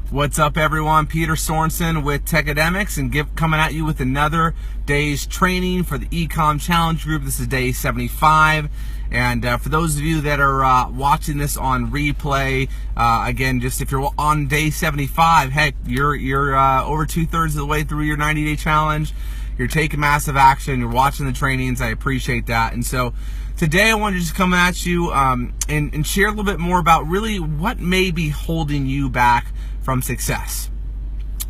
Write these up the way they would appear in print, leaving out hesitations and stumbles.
What's up, everyone? Peter Sorensen with Techademics, and coming at you with another day's training for the Ecom Challenge Group. This is day 75, and for those of you that are watching this on replay, again, just if you're on day 75, heck, you're over 2/3 of the way through your 90-day challenge. You're taking massive action. You're watching the trainings. I appreciate that. And so today I want to just come at you and share a little bit more about really what may be holding you back from success.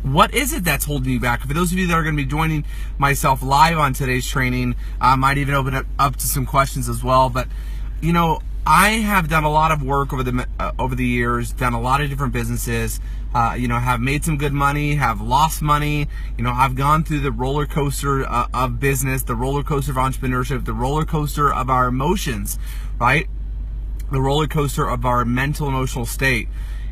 What is it that's holding you back? For those of you that are going to be joining myself live on today's training, I might even open it up to some questions as well. But you know, I have done a lot of work over the years, done a lot of different businesses. Have made some good money, have lost money. I've gone through the roller coaster of business, the roller coaster of entrepreneurship, the roller coaster of our emotions, right? The roller coaster of our mental, emotional state.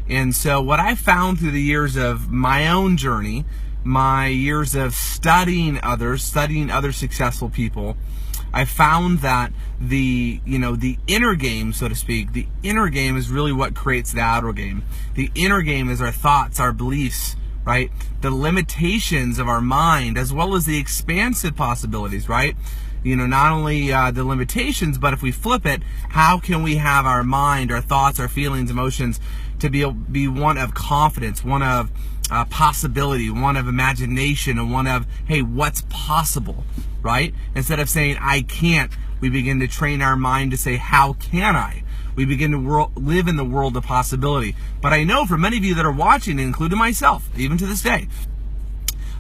And so what I found through the years of my own journey, my years of studying other successful people, I found that the inner game, so to speak, the inner game is really what creates the outer game. The inner game is our thoughts, our beliefs, right? The limitations of our mind, as well as the expansive possibilities, right? Not only the limitations, but if we flip it, how can we have our mind, our thoughts, our feelings, emotions to be one of confidence, one of possibility, one of imagination, and one of, hey, what's possible, right? Instead of saying, I can't, we begin to train our mind to say, how can I? We begin to live in the world of possibility. But I know for many of you that are watching, including myself, even to this day,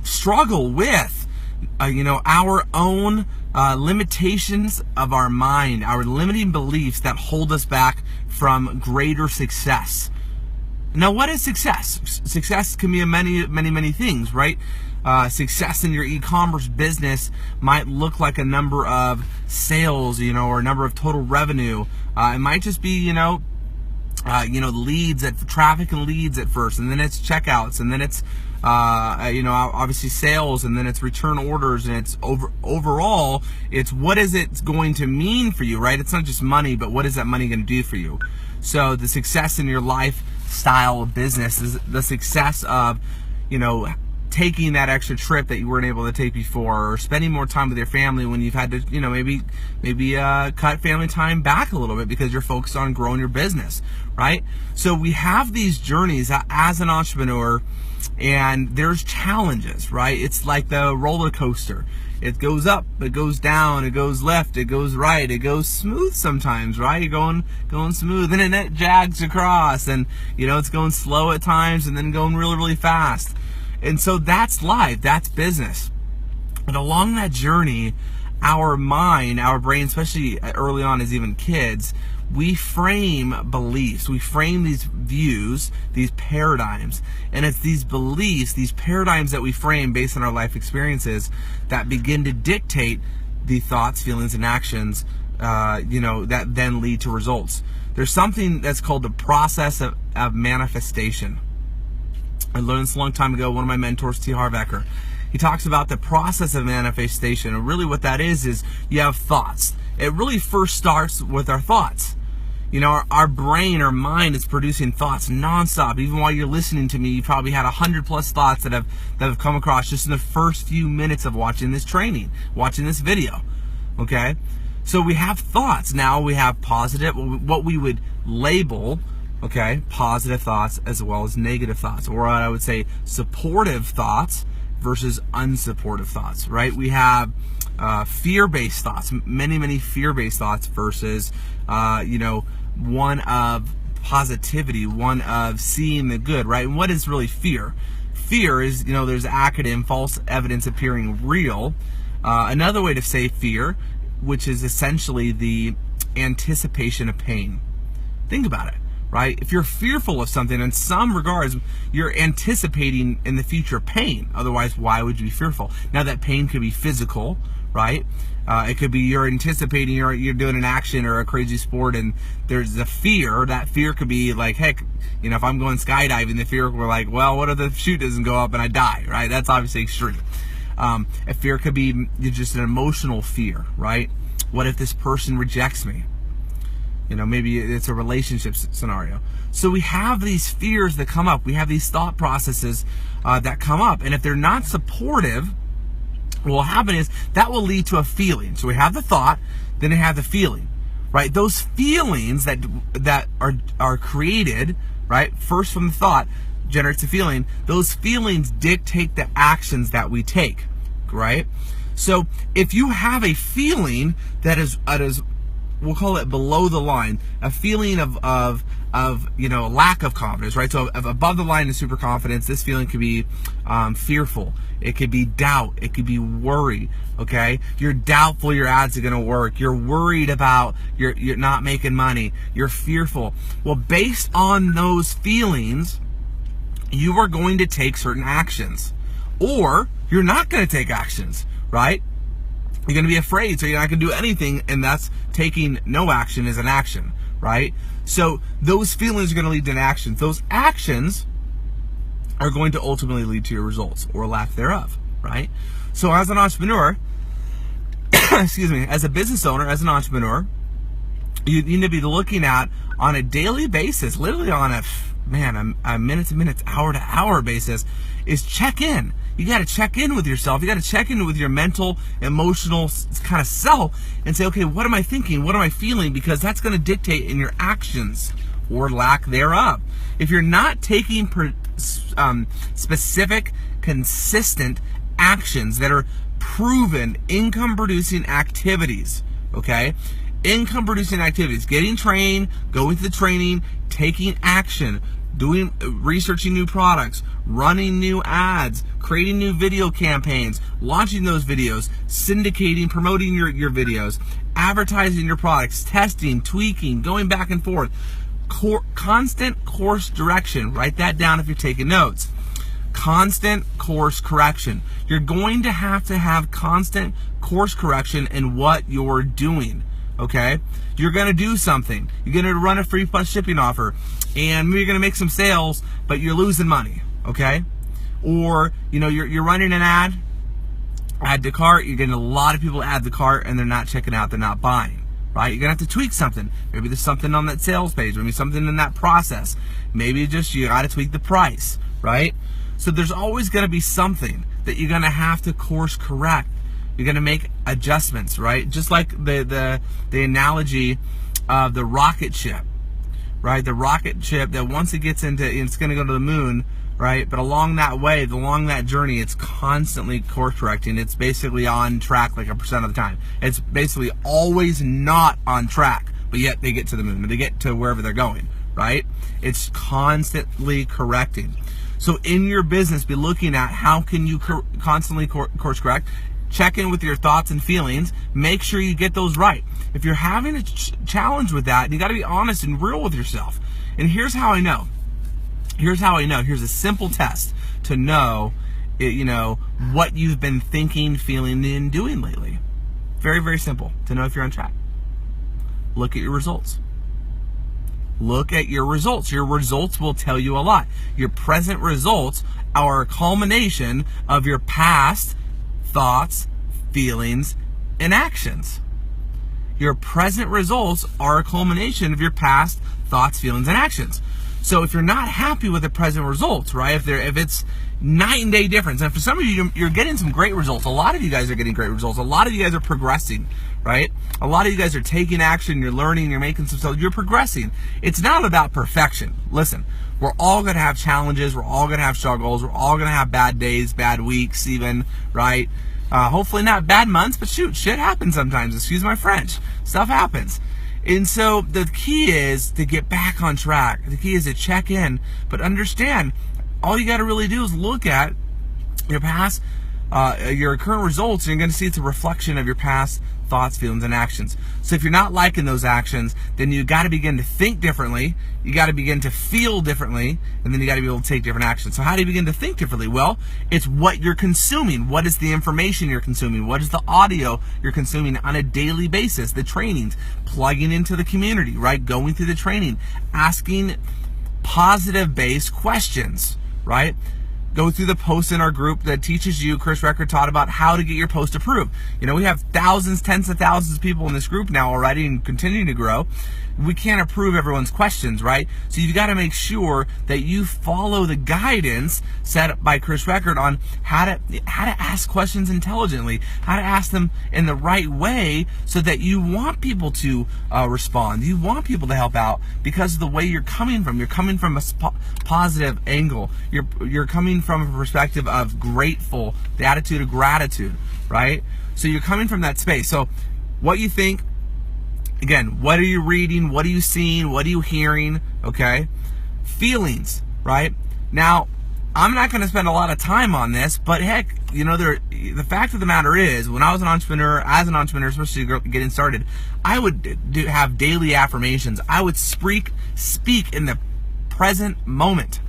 struggle with our own limitations of our mind, our limiting beliefs that hold us back from greater success. Now, what is success? Success can be many things, right? Success in your e-commerce business might look like a number of sales, or a number of total revenue. It might just be, leads, traffic and leads at first, and then it's checkouts, and then it's, obviously sales, and then it's return orders, and it's overall, it's what is it going to mean for you, right? It's not just money, but what is that money going to do for you? So the success in your lifestyle of business is the success of, taking that extra trip that you weren't able to take before, or spending more time with your family when you've had to, maybe cut family time back a little bit because you're focused on growing your business, right? So we have these journeys as an entrepreneur, and there's challenges, right? It's like the roller coaster. It goes up, it goes down, it goes left, it goes right, it goes smooth sometimes, right? You're going smooth, and then it jags across, and it's going slow at times, and then going really fast. And so that's life, that's business. And along that journey, our mind, our brain, especially early on as even kids, we frame beliefs, we frame these views, these paradigms. And it's these beliefs, these paradigms that we frame based on our life experiences that begin to dictate the thoughts, feelings, and actions, that then lead to results. There's something that's called the process of manifestation. I learned this a long time ago. One of my mentors, T. Harv Eker, he talks about the process of manifestation. And really what that is you have thoughts. It really first starts with our thoughts. Our brain, our mind is producing thoughts nonstop. Even while you're listening to me, you probably had 100+ thoughts that have come across just in the first few minutes of watching this training, watching this video. Okay? So we have thoughts. Now we have positive, what we would label, okay, positive thoughts as well as negative thoughts, or what I would say supportive thoughts versus unsupportive thoughts, right? We have fear-based thoughts, many fear-based thoughts versus, one of positivity, one of seeing the good, right? And what is really fear? Fear is, there's the acronym, false evidence appearing real. Another way to say fear, which is essentially the anticipation of pain. Think about it. Right? If you're fearful of something, in some regards, you're anticipating in the future pain. Otherwise, why would you be fearful? Now, that pain could be physical, right? It could be you're anticipating you're doing an action or a crazy sport, and there's a fear. That fear could be like, heck, if I'm going skydiving, the fear we're like, well, what if the chute doesn't go up and I die, right? That's obviously extreme. A fear could be just an emotional fear, right? What if this person rejects me? Maybe it's a relationship scenario. So we have these fears that come up. We have these thought processes that come up. And if they're not supportive, what will happen is that will lead to a feeling. So we have the thought, then we have the feeling, right? Those feelings that are created, right, first from the thought generates a feeling. Those feelings dictate the actions that we take, right? So if you have a feeling that is we'll call it below the line, a feeling of lack of confidence, right? So above the line is super confidence. This feeling could be fearful. It could be doubt. It could be worry. Okay, you're doubtful your ads are going to work. You're worried about you're not making money. You're fearful. Well, based on those feelings, you are going to take certain actions, or you're not going to take actions, right? You're going to be afraid, so you're not going to do anything, and that's taking no action is an action, right? So those feelings are going to lead to an action. Those actions are going to ultimately lead to your results or lack thereof, right? So as an entrepreneur, as a business owner, as an entrepreneur, you need to be looking at on a daily basis, literally on a minute to minute, hour to hour basis, is check in. You got to check in with yourself. You got to check in with your mental, emotional kind of self and say, okay, what am I thinking? What am I feeling? Because that's going to dictate in your actions or lack thereof. If you're not taking specific, consistent actions that are proven income-producing activities, okay? Income-producing activities, getting trained, going through the training, taking action, researching new products, running new ads, creating new video campaigns, launching those videos, syndicating, promoting your videos, advertising your products, testing, tweaking, going back and forth. Constant course direction. Write that down if you're taking notes. Constant course correction. You're going to have constant course correction in what you're doing. Okay? You're going to do something. You're going to run a free plus shipping offer, and maybe you're going to make some sales, but you're losing money. Okay? Or, you're running an add to cart. You're getting a lot of people add the cart, and they're not checking out, they're not buying. Right? You're going to have to tweak something. Maybe there's something on that sales page. Maybe something in that process. Maybe just you got to tweak the price. Right? So there's always going to be something that you're going to have to course correct. You're going to make adjustments, right? Just like the analogy of the rocket ship, right? The rocket ship that once it gets it's going to go to the moon, right? But along that journey, it's constantly course correcting. It's basically on track like 1% of the time. It's basically always not on track, but yet they get to the moon, or they get to wherever they're going, right? It's constantly correcting. So in your business, be looking at how can you constantly course correct. Check in with your thoughts and feelings. Make sure you get those right. If you're having a challenge with that, you got to be honest and real with yourself. And here's how I know. Here's a simple test to know, what you've been thinking, feeling, and doing lately. Very, very simple to know if you're on track. Look at your results. Look at your results. Your results will tell you a lot. Your present results are a culmination of your past thoughts, feelings, and actions. Your present results are a culmination of your past thoughts, feelings, and actions. So if you're not happy with the present results, right? If it's night and day difference, and for some of you, you're getting some great results. A lot of you guys are getting great results. A lot of you guys are progressing, right? A lot of you guys are taking action. You're learning. You're making some stuff. You're progressing. It's not about perfection. Listen, we're all going to have challenges. We're all going to have struggles. We're all going to have bad days, bad weeks even, right? Hopefully not bad months, but shoot, shit happens sometimes. Excuse my French. Stuff happens. And so the key is to get back on track. The key is to check in, but understand all you got to really do is look at your past, your current results, and you're going to see it's a reflection of your past thoughts, feelings, and actions. So if you're not liking those actions, then you got to begin to think differently. You got to begin to feel differently, and then you got to be able to take different actions. So how do you begin to think differently? Well, it's what you're consuming. What is the information you're consuming? What is the audio you're consuming on a daily basis? The trainings, plugging into the community, right? Going through the training, asking positive-based questions, right? go through the posts in our group that teaches you. Chris Record taught about how to get your post approved. We have thousands, tens of thousands of people in this group now already and continuing to grow. We can't approve everyone's questions, right? So you've got to make sure that you follow the guidance set up by Chris Record on how to ask questions intelligently, how to ask them in the right way so that you want people to respond. You want people to help out because of the way you're coming from. You're coming from a positive angle. You're coming from a perspective of grateful, the attitude of gratitude, right? So you're coming from that space. So what you think, again, what are you reading? What are you seeing? What are you hearing? Okay? Feelings, right? Now, I'm not going to spend a lot of time on this, but heck, the fact of the matter is, when I was as an entrepreneur, especially getting started, I would have daily affirmations. I would speak in the present moment.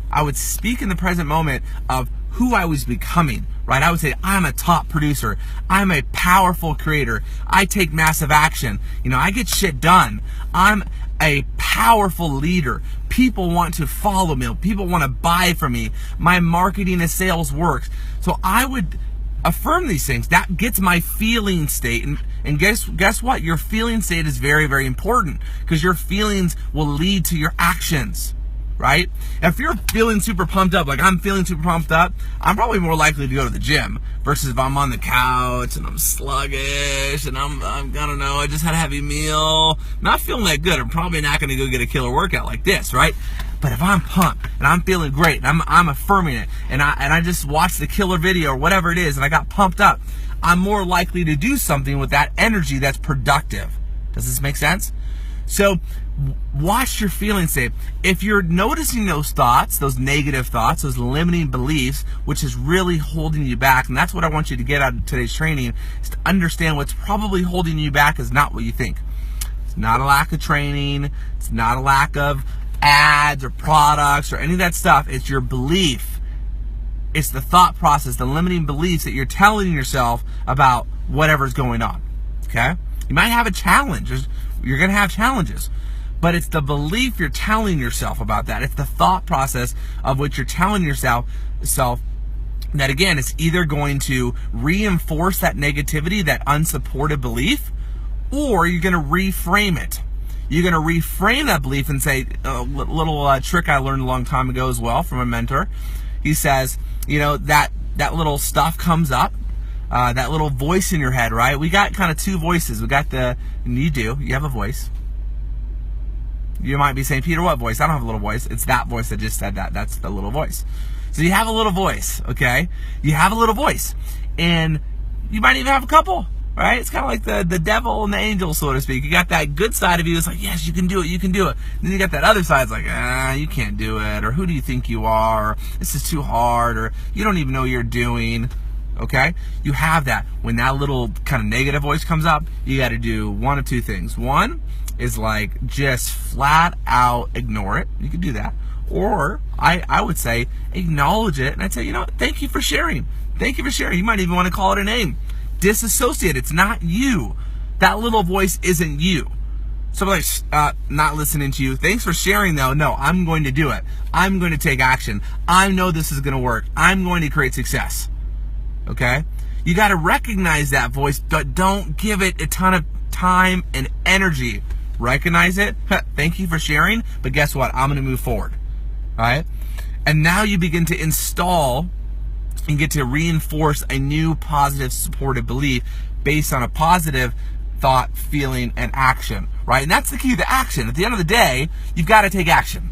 I would speak in the present moment of who I was becoming, right? I would say, I'm a top producer. I'm a powerful creator. I take massive action. I get shit done. I'm a powerful leader. People want to follow me. People want to buy from me. My marketing and sales works. So I would affirm these things. That gets my feeling state. And guess what? Your feeling state is very, very important because your feelings will lead to your actions. Right? If you're feeling super pumped up, like I'm feeling super pumped up, I'm probably more likely to go to the gym versus if I'm on the couch and I'm sluggish and I don't know, I just had a heavy meal, not feeling that good. I'm probably not going to go get a killer workout like this, right? But if I'm pumped and I'm feeling great and I'm affirming it and I just watched the killer video or whatever it is and I got pumped up, I'm more likely to do something with that energy that's productive. Does this make sense? So watch your feeling state. If you're noticing those thoughts, those negative thoughts, those limiting beliefs, which is really holding you back, and that's what I want you to get out of today's training, is to understand what's probably holding you back is not what you think. It's not a lack of training. It's not a lack of ads or products or any of that stuff. It's your belief. It's the thought process, the limiting beliefs that you're telling yourself about whatever's going on. Okay? You might have a challenge. You're going to have challenges. But it's the belief you're telling yourself about that. It's the thought process of what you're telling yourself that, again, it's either going to reinforce that negativity, that unsupported belief, or you're going to reframe it. You're going to reframe that belief and say, a little trick I learned a long time ago as well from a mentor. He says, that little stuff comes up. That little voice in your head, right? We got kind of two voices. We got and you have a voice. You might be saying, Peter, what voice? I don't have a little voice. It's that voice that just said that. That's the little voice. So you have a little voice, okay? You have a little voice. And you might even have a couple, right? It's kind of like the devil and the angel, so to speak. You got that good side of you that's like, yes, you can do it, you can do it. And then you got that other side that's like, you can't do it, or who do you think you are, or this is too hard, or you don't even know what you're doing. Okay? You have that. When that little kind of negative voice comes up, you got to do one of two things. One is like just flat out ignore it. You can do that. Or I would say acknowledge it. And I'd say, thank you for sharing. Thank you for sharing. You might even want to call it a name. Disassociate. It's not you. That little voice isn't you. So like, not listening to you. Thanks for sharing though. No, I'm going to do it. I'm going to take action. I know this is going to work. I'm going to create success. Okay? You got to recognize that voice, but don't give it a ton of time and energy. Recognize it. Thank you for sharing, but guess what? I'm going to move forward. All right? And now you begin to install and get to reinforce a new positive supportive belief based on a positive thought, feeling, and action. Right? And that's the key to action. At the end of the day, you've got to take action.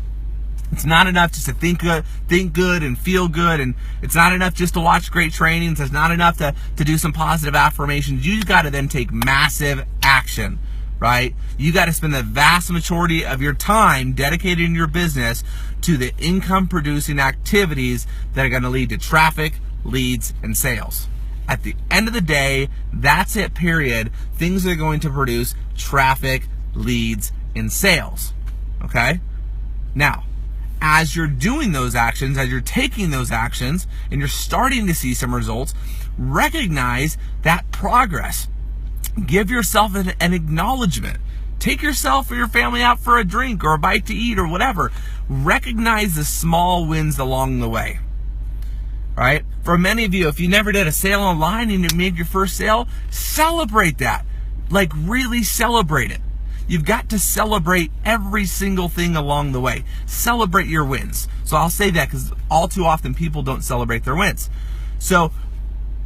It's not enough just to think good and feel good, and it's not enough just to watch great trainings. It's not enough to do some positive affirmations. You got to then take massive action, right? You got to spend the vast majority of your time dedicated in your business to the income-producing activities that are going to lead to traffic, leads, and sales. At the end of the day, that's it, period. Things that are going to produce traffic, leads, and sales, okay? Now, as you're doing those actions, as you're taking those actions, and you're starting to see some results, recognize that progress. Give yourself an acknowledgement. Take yourself or your family out for a drink or a bite to eat or whatever. Recognize the small wins along the way. right? For many of you, if you never did a sale online and you made your first sale, celebrate that. Like, really celebrate it. You've got to celebrate every single thing along the way. Celebrate your wins. So I'll say that because all too often people don't celebrate their wins. So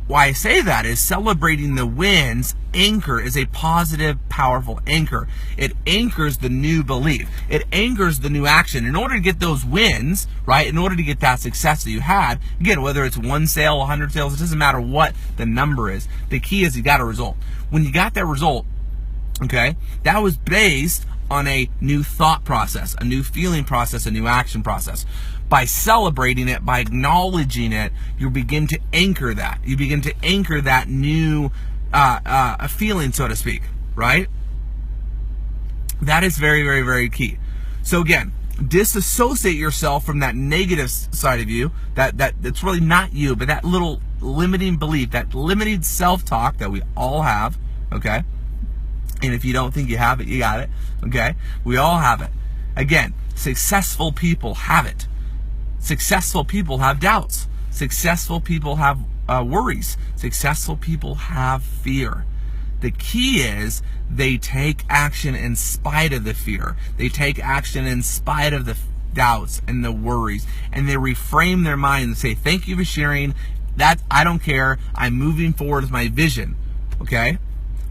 why I say that is celebrating the wins is a positive, powerful anchor. It anchors the new belief. It anchors the new action. In order to get those wins, right, in order to get that success that you had, again, whether it's 1 sale, 100 sales, it doesn't matter what the number is. The key is you got a result. When you got that result, okay, that was based on a new thought process, a new feeling process, a new action process. By celebrating it, by acknowledging it, you begin to anchor that. You begin to anchor that new feeling, so to speak, right? That is very, very, very key. So again, disassociate yourself from that negative side of you, that's really not you, but that little limiting belief, that limited self-talk that we all have, okay? And if you don't think you have it, you got it, okay? We all have it. Again, successful people have it. Successful people have doubts. Successful people have worries. Successful people have fear. The key is they take action in spite of the fear. They take action in spite of the doubts and the worries. And they reframe their mind and say, thank you for sharing. That, I don't care. I'm moving forward with my vision. Okay?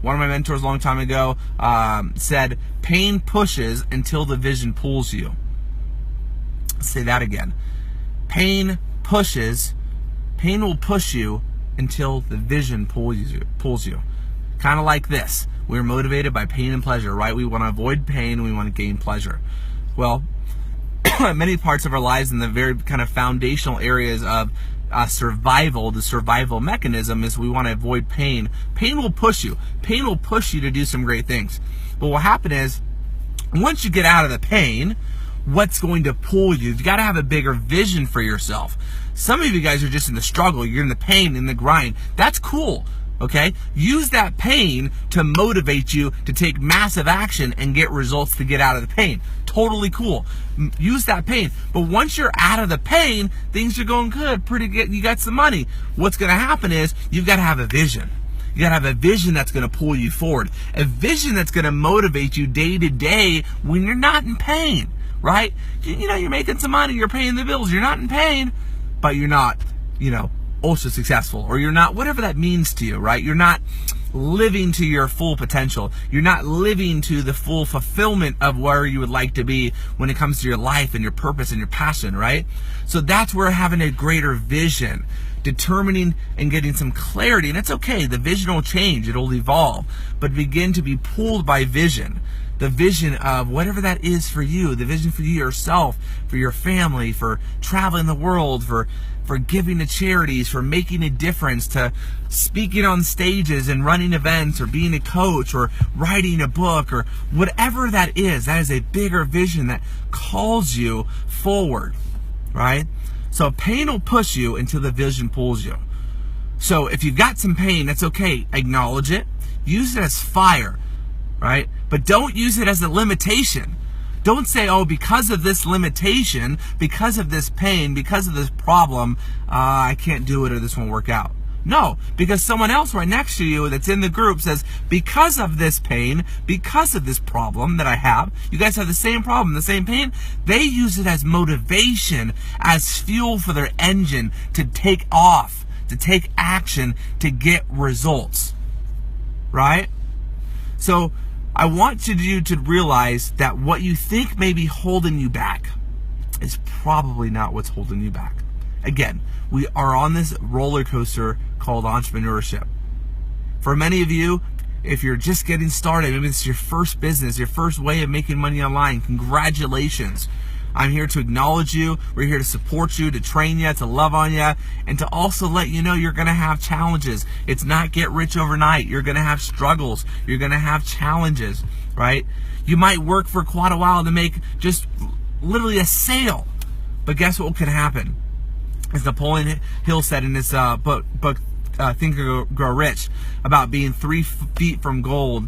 One of my mentors a long time ago said, pain pushes until the vision pulls you. Let's say that again. Pain will push you until the vision pulls you. Kind of like this. We're motivated by pain and pleasure, right? We want to avoid pain and we want to gain pleasure. Well, many parts of our lives in the very kind of foundational areas of survival, the survival mechanism is we want to avoid pain. Pain will push you. Pain will push you to do some great things. But what happens is, once you get out of the pain, what's going to pull you? You got to have a bigger vision for yourself. Some of you guys are just in the struggle. You're in the pain, in the grind. That's cool. Okay? Use that pain to motivate you to take massive action and get results to get out of the pain. Totally cool. Use that pain. But once you're out of the pain, things are going good, pretty good. You got some money. What's going to happen is you've got to have a vision. You got to have a vision that's going to pull you forward. A vision that's going to motivate you day to day when you're not in pain, right? You know, you're making some money, you're paying the bills, you're not in pain, but you're not, ultra successful, or you're not, whatever that means to you, right? You're not living to your full potential. You're not living to the full fulfillment of where you would like to be when it comes to your life and your purpose and your passion, right? So that's where having a greater vision, determining and getting some clarity, and it's okay, the vision will change, it'll evolve, but begin to be pulled by vision. The vision of whatever that is for you, the vision for you yourself, for your family, for traveling the world, for giving to charities, for making a difference, to speaking on stages and running events, or being a coach, or writing a book, or whatever that is a bigger vision that calls you forward, right? So pain will push you until the vision pulls you. So if you've got some pain, that's okay. Acknowledge it. Use it as fire, right? But don't use it as a limitation. Don't say, oh, because of this limitation, because of this pain, because of this problem, I can't do it or this won't work out. No, because someone else right next to you that's in the group says, because of this pain, because of this problem that I have, you guys have the same problem, the same pain, they use it as motivation, as fuel for their engine to take off, to take action, to get results, right? So I want you to realize that what you think may be holding you back is probably not what's holding you back. Again, we are on this roller coaster called entrepreneurship. For many of you, if you're just getting started, maybe it's your first business, your first way of making money online, congratulations. I'm here to acknowledge you. We're here to support you, to train you, to love on you, and to also let you know you're going to have challenges. It's not get rich overnight. You're going to have struggles. You're going to have challenges, right? You might work for quite a while to make just literally a sale. But guess what can happen? As Napoleon Hill said in his book Think and Grow Rich, about being 3 feet from gold.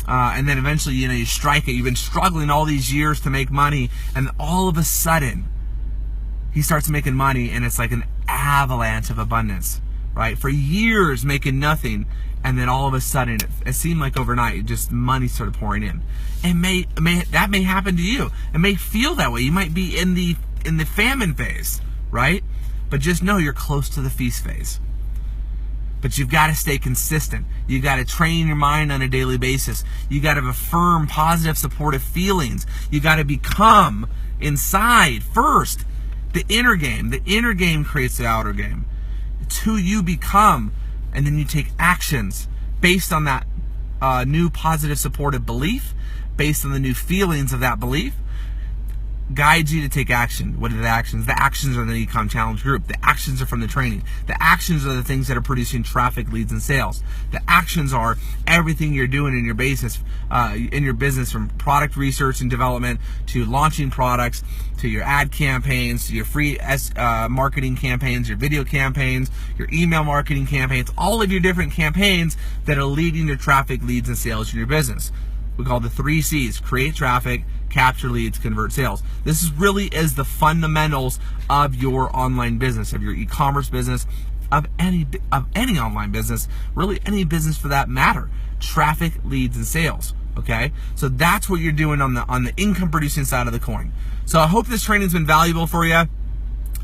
And then eventually, you strike it. You've been struggling all these years to make money, and all of a sudden, he starts making money, and it's like an avalanche of abundance, right? For years making nothing, and then all of a sudden it seemed like overnight just money started pouring in. That may happen to you. It may feel that way. You might be in the famine phase, right? But just know you're close to the feast phase. But you've got to stay consistent. You've got to train your mind on a daily basis. You got to affirm positive, supportive feelings. You got to become inside first the inner game. The inner game creates the outer game. It's who you become, and then you take actions based on that new positive, supportive belief, based on the new feelings of that belief. Guides you to take action. What are the actions? The actions are in the Ecom Challenge group. The actions are from the training. The actions are the things that are producing traffic, leads, and sales. The actions are everything you're doing in your business, from product research and development to launching products, to your ad campaigns, to your free marketing campaigns, your video campaigns, your email marketing campaigns, all of your different campaigns that are leading to traffic, leads, and sales in your business. We call the 3 C's: create traffic, capture leads, convert sales. This is the fundamentals of your online business, of your e-commerce business, of any online business, really any business for that matter. Traffic, leads, and sales. Okay, so that's what you're doing on the income producing side of the coin. So I hope this training's been valuable for you.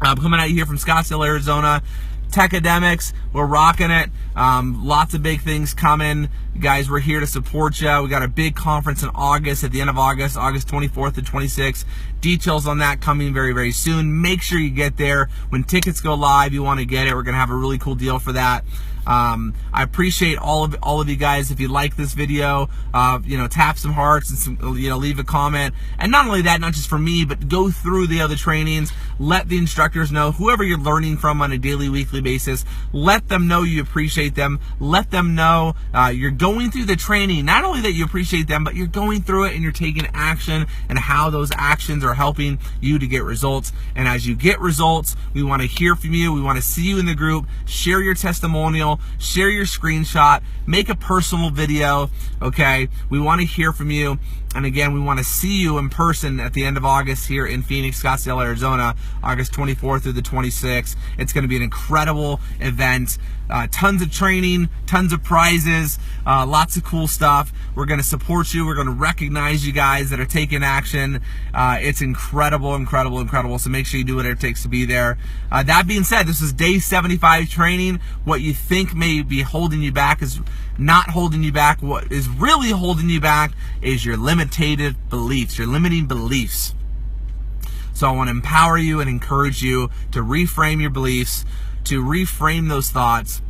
I'm coming at you here from Scottsdale, Arizona. Techademics, we're rocking it. Lots of big things coming. Guys, we're here to support you. We got a big conference in August, at the end of August 24th to 26th. Details on that coming very, very soon. Make sure you get there. When tickets go live, you want to get it. We're going to have a really cool deal for that. I appreciate all of you guys. If you like this video, tap some hearts and some, leave a comment. And not only that, not just for me, but go through the other trainings. Let the instructors know, whoever you're learning from on a daily, weekly basis, let them know you appreciate them. Let them know you're going through the training. Not only that you appreciate them, but you're going through it and you're taking action, and how those actions are helping you to get results. And as you get results, we want to hear from you. We want to see you in the group. Share your testimonial. Share your screenshot, make a personal video, okay? We want to hear from you. And again, we want to see you in person at the end of August here in Phoenix, Scottsdale, Arizona, August 24th through the 26th. It's going to be an incredible event. Tons of training, tons of prizes, lots of cool stuff. We're going to support you. We're going to recognize you guys that are taking action. It's incredible, incredible, incredible. So make sure you do whatever it takes to be there. That being said, this is day 75 training. What you think may be holding you back is not holding you back. What is really holding you back is your limited beliefs, your limiting beliefs. So I want to empower you and encourage you to reframe your beliefs, to reframe those thoughts,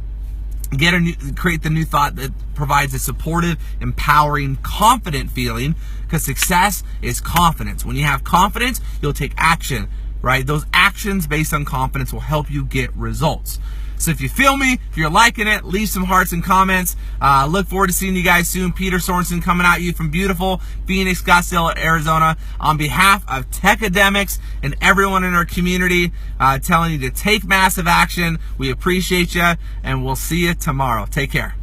create the new thought that provides a supportive, empowering, confident feeling, because success is confidence. When you have confidence, you'll take action, right? Those actions based on confidence will help you get results. So if you feel me, if you're liking it, leave some hearts and comments. Look forward to seeing you guys soon. Peter Sorensen coming at you from beautiful Phoenix, Scottsdale, Arizona. On behalf of Techademics and everyone in our community, telling you to take massive action. We appreciate you, and we'll see you tomorrow. Take care.